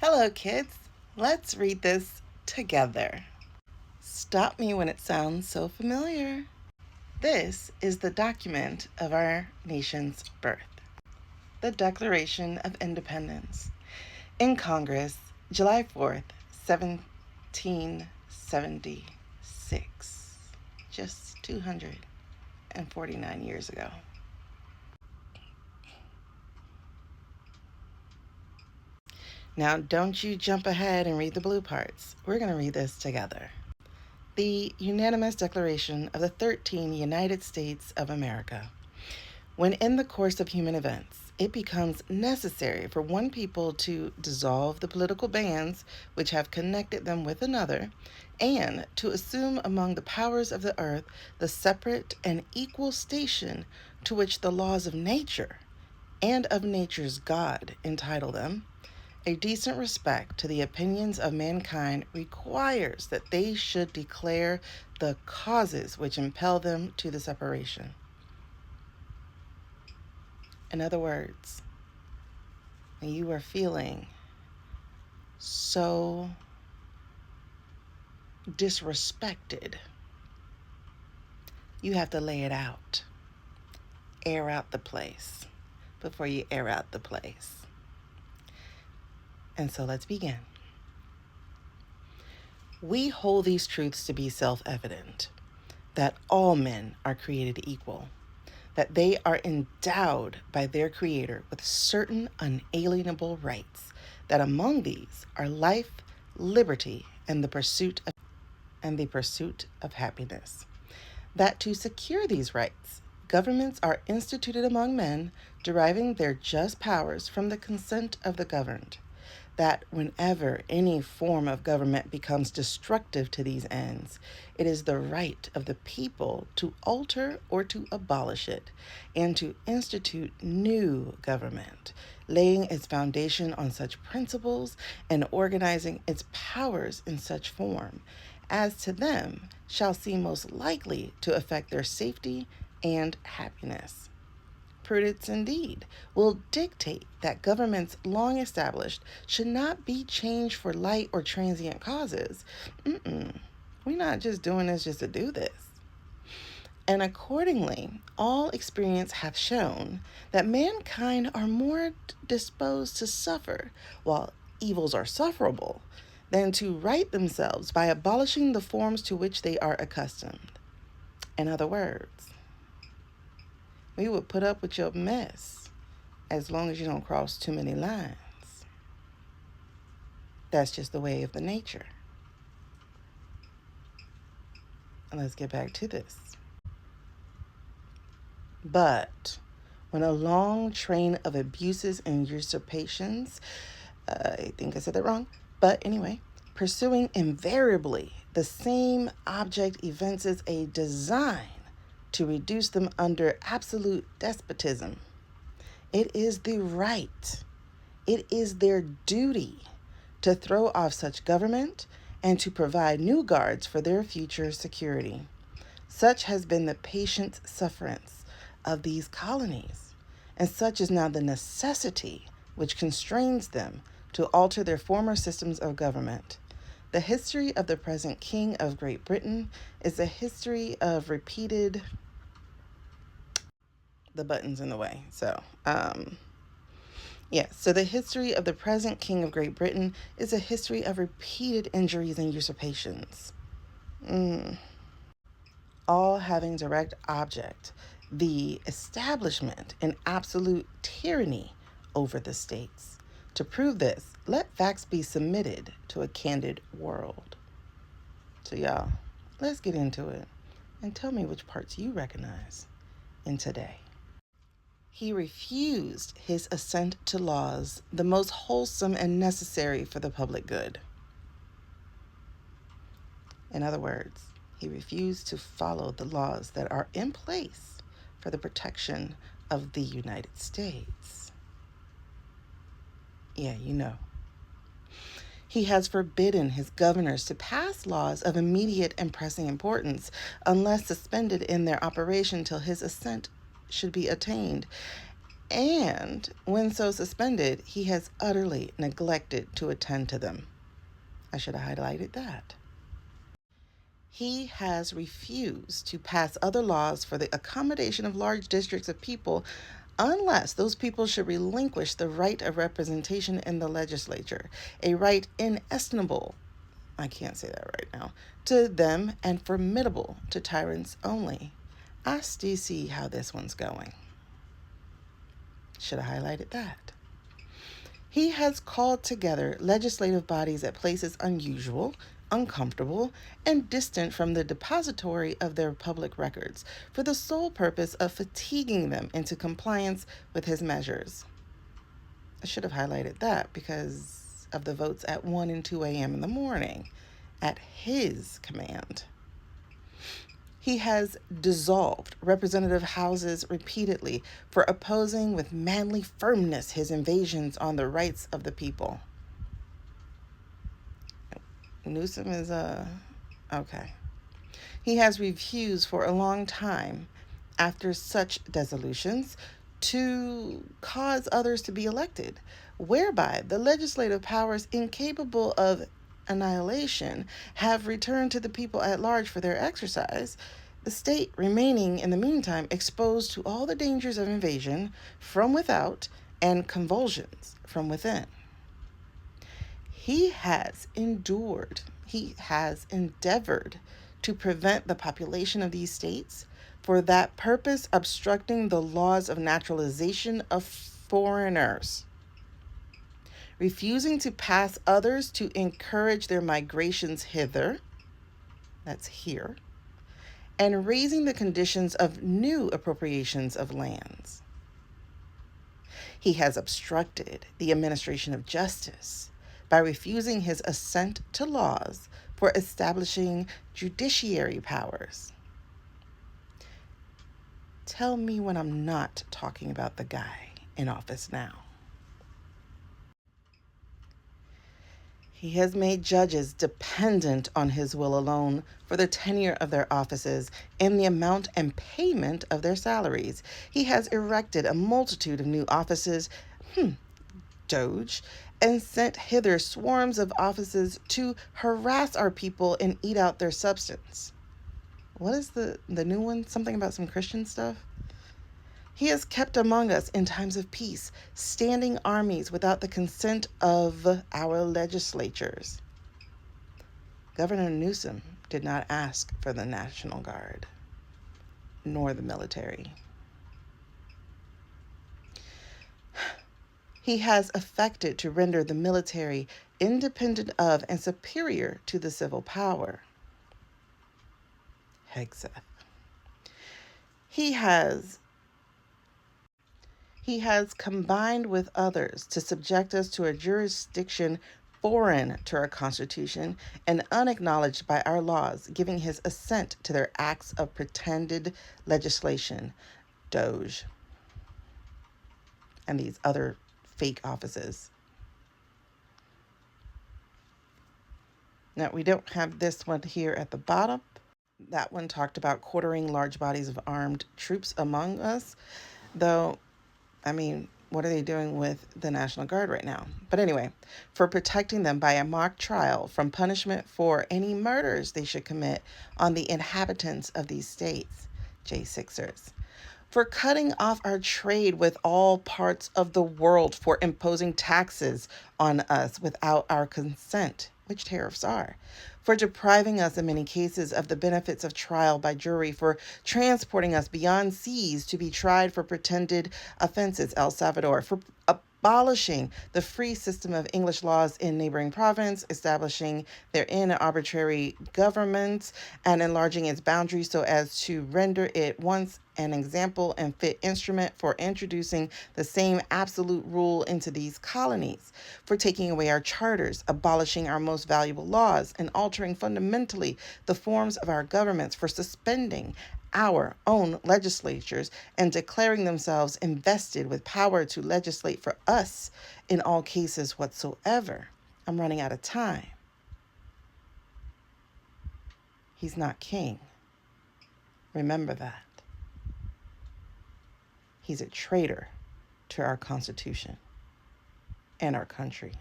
Hello, kids. Let's read this together. Stop me when it sounds so familiar. This is the document of our nation's birth, the Declaration of Independence. In Congress, July 4th, 1776, just 249 years ago. Now, don't you jump ahead and read the blue parts. We're going to read this together. The unanimous declaration of the 13 United States of America. When in the course of human events, it becomes necessary for one people to dissolve the political bands which have connected them with another, and to assume among the powers of the earth the separate and equal station to which the laws of nature and of nature's God entitle them, a decent respect to the opinions of mankind requires that they should declare the causes which impel them to the separation. In other words, when you are feeling so disrespected, you have to lay it out. Air out the place before you air out the place. And so let's begin. We hold these truths to be self-evident, that all men are created equal, that they are endowed by their Creator with certain unalienable rights, that among these are life, liberty, and the pursuit of happiness. That to secure these rights, governments are instituted among men, deriving their just powers from the consent of the governed. That whenever any form of government becomes destructive to these ends, it is the right of the people to alter or to abolish it, and to institute new government, laying its foundation on such principles and organizing its powers in such form as to them shall seem most likely to affect their safety and happiness. Prudence indeed will dictate that governments long established should not be changed for light or transient causes. We're not just doing this just to do this. And accordingly, all experience hath shown that mankind are more disposed to suffer, while evils are sufferable, than to right themselves by abolishing the forms to which they are accustomed. In other words, we would put up with your mess as long as you don't cross too many lines. That's just the way of the nature. And let's get back to this. But when a long train of abuses and usurpations, I think I said that wrong, but anyway, pursuing invariably the same object evinces a design to reduce them under absolute despotism, it is the right, it is their duty to throw off such government and to provide new guards for their future security. Such has been the patient sufferance of these colonies, and such is now the necessity which constrains them to alter their former systems of government. The history of the present King of Great Britain is a history of repeated... The button's in the way. So the history of the present King of Great Britain is a history of repeated injuries and usurpations. All having direct object the establishment and absolute tyranny over the states. To prove this, let facts be submitted to a candid world. So y'all, let's get into it and tell me which parts you recognize in today. He refused his assent to laws, the most wholesome and necessary for the public good. In other words, he refused to follow the laws that are in place for the protection of the United States. Yeah, you know. He has forbidden his governors to pass laws of immediate and pressing importance unless suspended in their operation till his assent should be attained. And when so suspended, he has utterly neglected to attend to them. I should have highlighted that. He has refused to pass other laws for the accommodation of large districts of people unless those people should relinquish the right of representation in the legislature, a right inestimable, I can't say that right now, to them and formidable to tyrants only. I still see how this one's going. Should have highlighted that. He has called together legislative bodies at places unusual, uncomfortable, and distant from the depository of their public records for the sole purpose of fatiguing them into compliance with his measures. I should have highlighted that because of the votes at 1 and 2 a.m. in the morning at his command. He has dissolved representative houses repeatedly for opposing with manly firmness his invasions on the rights of the people. Newsom is okay. He has refused for a long time, after such dissolutions, to cause others to be elected, whereby the legislative powers incapable of annihilation have returned to the people at large for their exercise, the state remaining in the meantime exposed to all the dangers of invasion from without and convulsions from within. He has endeavored to prevent the population of these states, for that purpose obstructing the laws of naturalization of foreigners, refusing to pass others to encourage their migrations hither, that's here, and raising the conditions of new appropriations of lands. He has obstructed the administration of justice by refusing his assent to laws for establishing judiciary powers. Tell me when I'm not talking about the guy in office now. He has made judges dependent on his will alone for the tenure of their offices and the amount and payment of their salaries. He has erected a multitude of new offices, Doge, and sent hither swarms of offices to harass our people and eat out their substance. What is the new one? Something about some Christian stuff? He has kept among us in times of peace standing armies without the consent of our legislatures. Governor Newsom did not ask for the National Guard, nor the military. He has affected to render the military independent of and superior to the civil power. Hegseth. He has combined with others to subject us to a jurisdiction foreign to our Constitution and unacknowledged by our laws, giving his assent to their acts of pretended legislation, Doge, and these other fake offices. Now, we don't have this one here at the bottom. That one talked about quartering large bodies of armed troops among us, though, I mean, what are they doing with the National Guard right now? But anyway, for protecting them by a mock trial from punishment for any murders they should commit on the inhabitants of these states, J6ers. For cutting off our trade with all parts of the world, for imposing taxes on us without our consent, which tariffs are, for depriving us in many cases of the benefits of trial by jury, for transporting us beyond seas to be tried for pretended offenses, El Salvador, for abolishing the free system of English laws in neighboring province, establishing therein arbitrary governments, and enlarging its boundaries so as to render it once an example and fit instrument for introducing the same absolute rule into these colonies, for taking away our charters, abolishing our most valuable laws, and altering fundamentally the forms of our governments, for suspending our own legislatures and declaring themselves invested with power to legislate for us in all cases whatsoever. I'm running out of time. He's not king. Remember that. He's a traitor to our Constitution and our country.